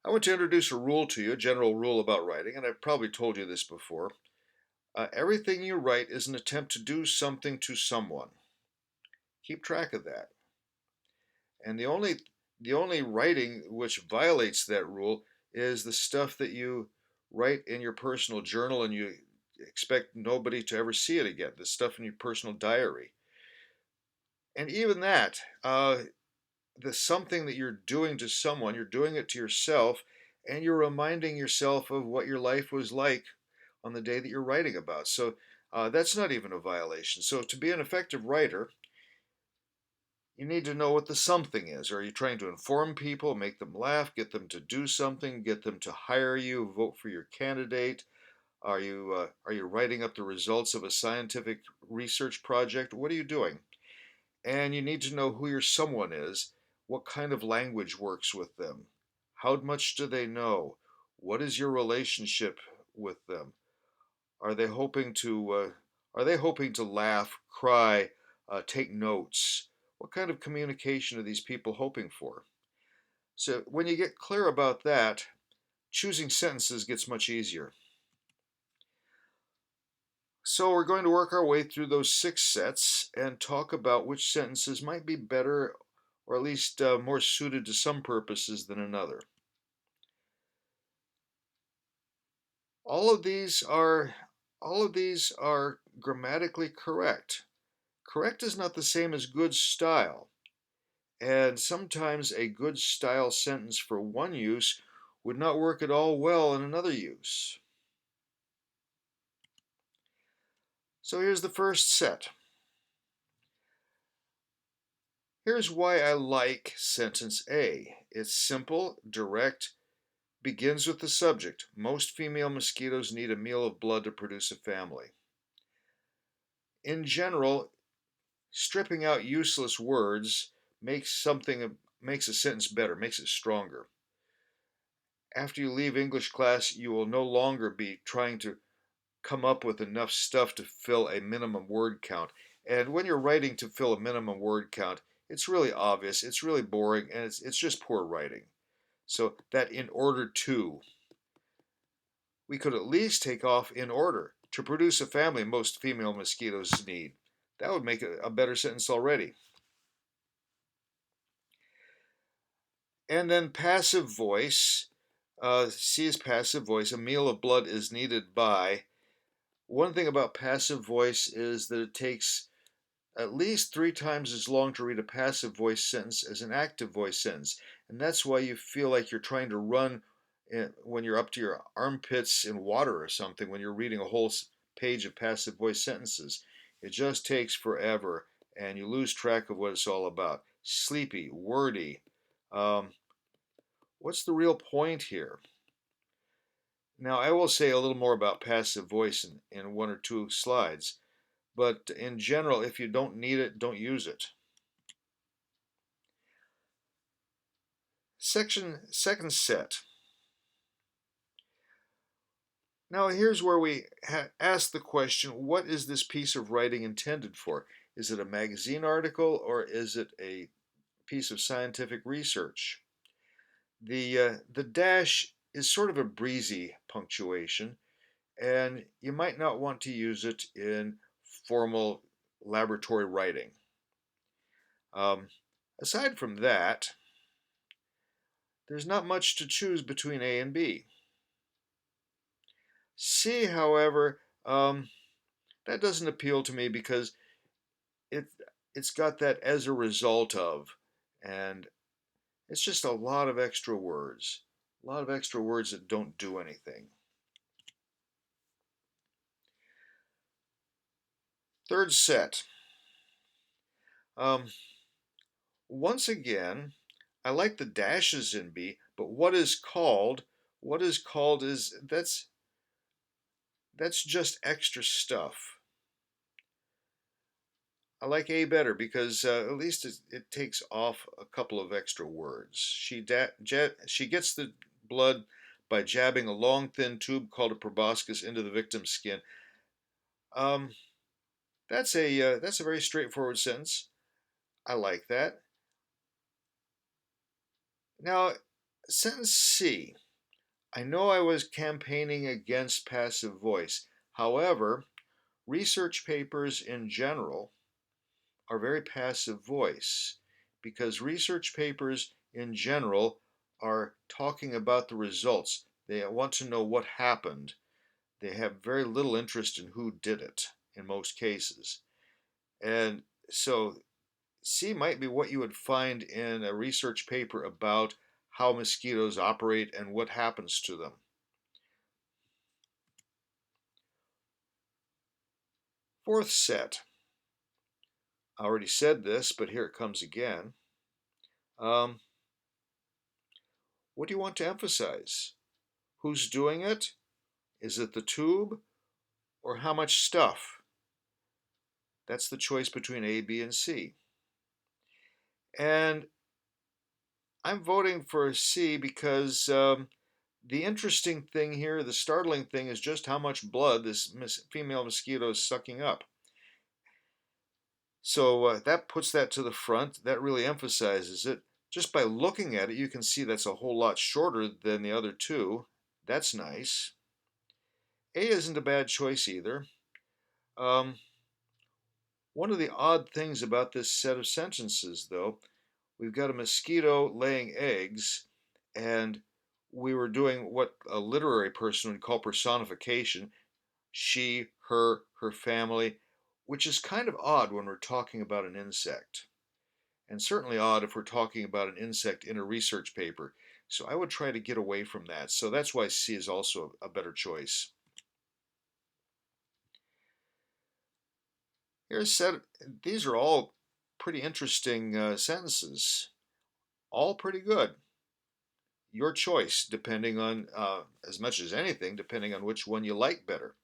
I want to introduce a rule to you, a general rule about writing, and I've probably told you this before. Everything you write is an attempt to do something to someone. Keep track of that. And the only writing which violates that rule is the stuff that you write in your personal journal and you expect nobody to ever see it again. The stuff in your personal diary. And even that, the something that you're doing to someone, you're doing it to yourself, and you're reminding yourself of what your life was like on the day that you're writing about. So that's not even a violation. So to be an effective writer, you need to know what the something is. Are you trying to inform people, make them laugh, get them to do something, get them to hire you, vote for your candidate? Are you writing up the results of a scientific research project? What are you doing? And you need to know who your someone is, what kind of language works with them, how much do they know, what is your relationship with them? Are they hoping to laugh, cry, take notes? What kind of communication are these people hoping for? So when you get clear about that, choosing sentences gets much easier. So we're going to work our way through those 6 sets and talk about which sentences might be better or at least more suited to some purposes than another. All of these are all of these are grammatically correct. Correct is not the same as good style, and sometimes a good style sentence for one use would not work at all well in another use. So here's the first set. Here's why I like sentence A. It's simple, direct, begins with the subject. Most female mosquitoes need a meal of blood to produce a family. In general, stripping out useless words makes a sentence better, makes it stronger. After you leave English class, you will no longer be trying to come up with enough stuff to fill a minimum word count. And when you're writing to fill a minimum word count, it's really obvious, it's really boring, and it's just poor writing. So that in order to, we could at least take off in order to produce a family most female mosquitoes need. That would make a better sentence already. And then passive voice. C is passive voice. A meal of blood is needed by. One thing about passive voice is that it takes at least 3 times as long to read a passive voice sentence as an active voice sentence. And that's why you feel like you're trying to run when you're up to your armpits in water or something, when you're reading a whole page of passive voice sentences. It just takes forever, and you lose track of what it's all about. Sleepy, wordy. Um, what's the real point here? Now, I will say a little more about passive voice in 1 or 2 slides, but in general, if you don't need it, don't use it. Second set. Now here's where we ask the question, what is this piece of writing intended for? Is it a magazine article or is it a piece of scientific research? The dash is sort of a breezy punctuation, and you might not want to use it in formal laboratory writing. Um, aside from that, there's not much to choose between A and B. C, however, that doesn't appeal to me because it it's got that as a result of, and it's just a lot of extra words, a lot of extra words that don't do anything. Third set. Um, once again, I like the dashes in B, but what is called is that's just extra stuff. I like A better because at least it takes off a couple of extra words. She gets the blood by jabbing a long, thin tube called a proboscis into the victim's skin. Um, that's a very straightforward sentence. I like that. Now, Sentence C. I know I was campaigning against passive voice. However, research papers in general are very passive voice because research papers in general are talking about the results. They want to know what happened. They have very little interest in who did it in most cases. And so C might be what you would find in a research paper about how mosquitoes operate and what happens to them. Fourth set. I already said this, but here it comes again. Um, what do you want to emphasize? Who's doing it? Is it the tube or how much stuff? That's the choice between A, B, and C. And I'm voting for C because the interesting thing here, the startling thing, is just how much blood this female mosquito is sucking up. So that puts that to the front. That really emphasizes it. Just by looking at it, you can see that's a whole lot shorter than the other two. That's nice. A isn't a bad choice either. Um, One of the odd things about this set of sentences, though, we've got a mosquito laying eggs, and we were doing what a literary person would call personification. She, her family, which is kind of odd when we're talking about an insect. And certainly odd if we're talking about an insect in a research paper. So I would try to get away from that. So that's why C is also a better choice. Here's set. These are all pretty interesting sentences. All pretty good. Your choice, depending on, as much as anything, depending on which one you like better.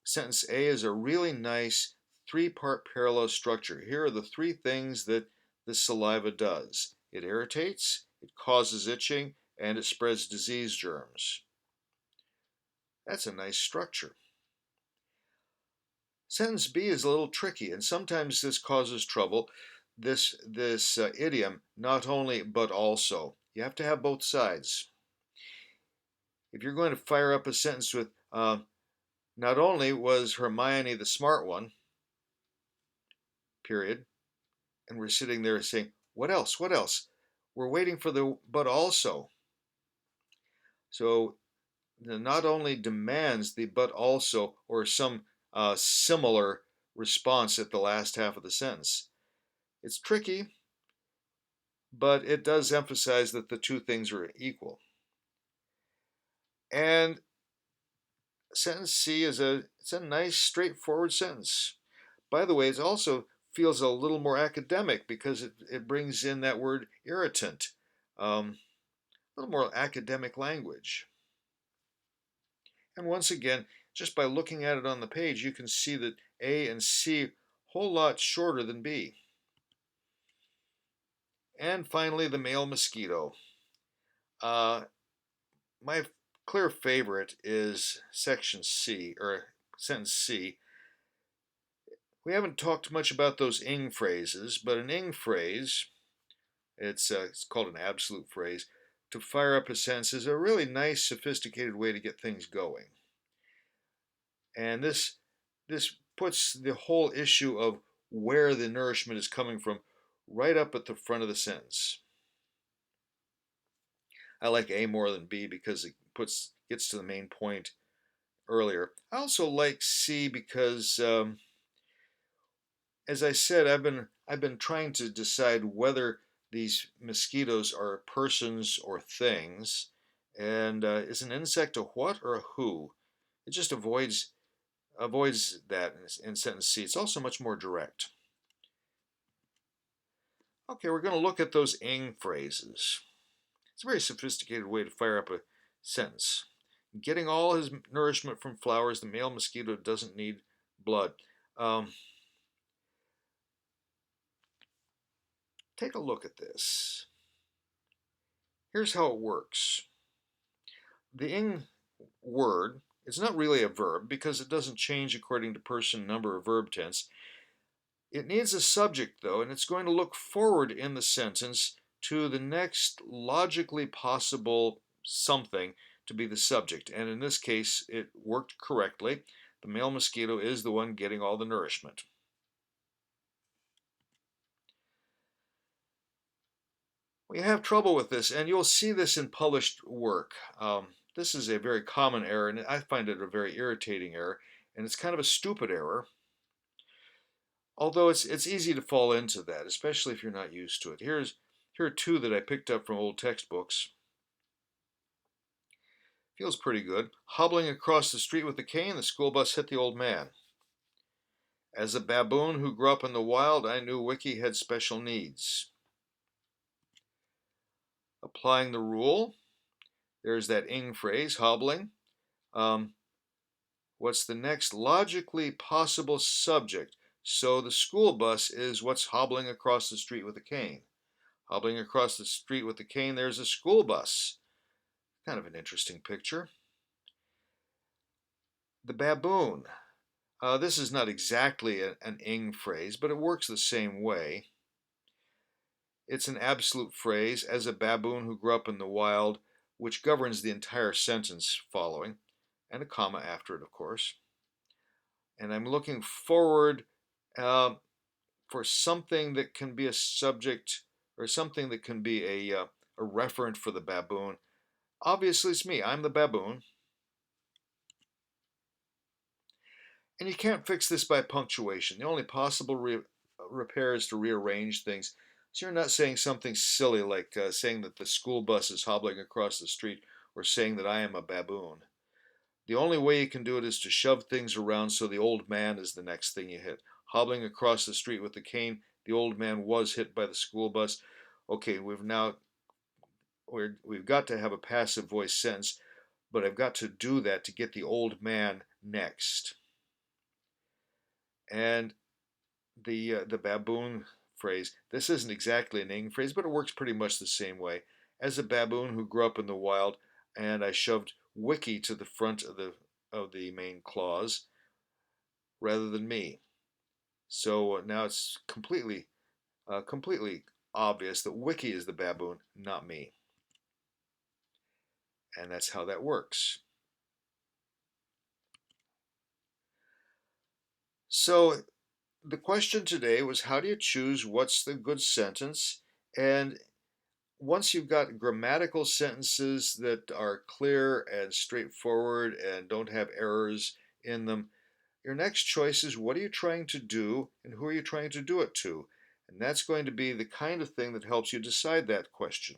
Sentence A is a really nice three-part parallel structure. Here are the three things that the saliva does. It irritates, it causes itching, and it spreads disease germs. That's a nice structure. Sentence B is a little tricky, and sometimes this causes trouble. This idiom, not only but also. You have to have both sides. If you're going to fire up a sentence with, not only was Hermione the smart one, period, and we're sitting there saying, what else? What else? We're waiting for the but also. So the not only demands the but also or some similar response at the last half of the sentence. It's tricky, but it does emphasize that the two things are equal. And sentence C it's a nice straightforward sentence. By the way, it also feels a little more academic because it brings in that word irritant, a little more academic language. And once again, just by looking at it on the page, you can see that A and C a whole lot shorter than B. And finally, the male mosquito. Uh, my clear favorite is section C, or sentence C. We haven't talked much about those ing phrases, but an ing phrase, it's called an absolute phrase, to fire up a sentence is a really nice, sophisticated way to get things going. And this puts the whole issue of where the nourishment is coming from right up at the front of the sentence. I like A more than B because it gets to the main point earlier. I also like C because, as I said, I've been trying to decide whether these mosquitoes are persons or things, and is an insect a what or a who? It just avoids that in sentence C. It's also much more direct. Okay, we're going to look at those ing phrases. It's a very sophisticated way to fire up a sentence. Getting all his nourishment from flowers, the male mosquito doesn't need blood. Take a look at this. Here's how it works. The ing word is not really a verb because it doesn't change according to person, number, or verb tense. It needs a subject, though, and it's going to look forward in the sentence to the next logically possible something to be the subject. And in this case, it worked correctly. The male mosquito is the one getting all the nourishment. We have trouble with this, and you'll see this in published work. This is a very common error, and I find it a very irritating error, and it's kind of a stupid error. Although it's easy to fall into that, especially if you're not used to it. Here are two that I picked up from old textbooks. Feels pretty good. Hobbling across the street with a cane, the school bus hit the old man. As a baboon who grew up in the wild, I knew Wiki had special needs. Applying the rule, there's that ing phrase, hobbling. What's the next logically possible subject? So the school bus is what's hobbling across the street with a cane. Hobbling across the street with a cane, there's a school bus. Kind of an interesting picture. The baboon. This is not exactly an ing phrase, but it works the same way. It's an absolute phrase, as a baboon who grew up in the wild, which governs the entire sentence following, and a comma after it, of course. And I'm looking forward for something that can be a subject or something that can be a referent for the baboon. Obviously, it's me. I'm the baboon. And you can't fix this by punctuation. The only possible repair is to rearrange things. So you're not saying something silly like saying that the school bus is hobbling across the street or saying that I am a baboon. The only way you can do it is to shove things around so the old man is the next thing you hit. Hobbling across the street with the cane, the old man was hit by the school bus. Okay, we've got to have a passive voice sentence, but I've got to do that to get the old man next. And the baboon phrase, this isn't exactly an ing phrase, but it works pretty much the same way. As a baboon who grew up in the wild, and I shoved Wiki to the front of the main clause rather than me. So now it's completely obvious that Wiki is the baboon, not me. And that's how that works. So the question today was, how do you choose what's the good sentence? And once you've got grammatical sentences that are clear and straightforward and don't have errors in them, your next choice is, what are you trying to do and who are you trying to do it to? And that's going to be the kind of thing that helps you decide that question.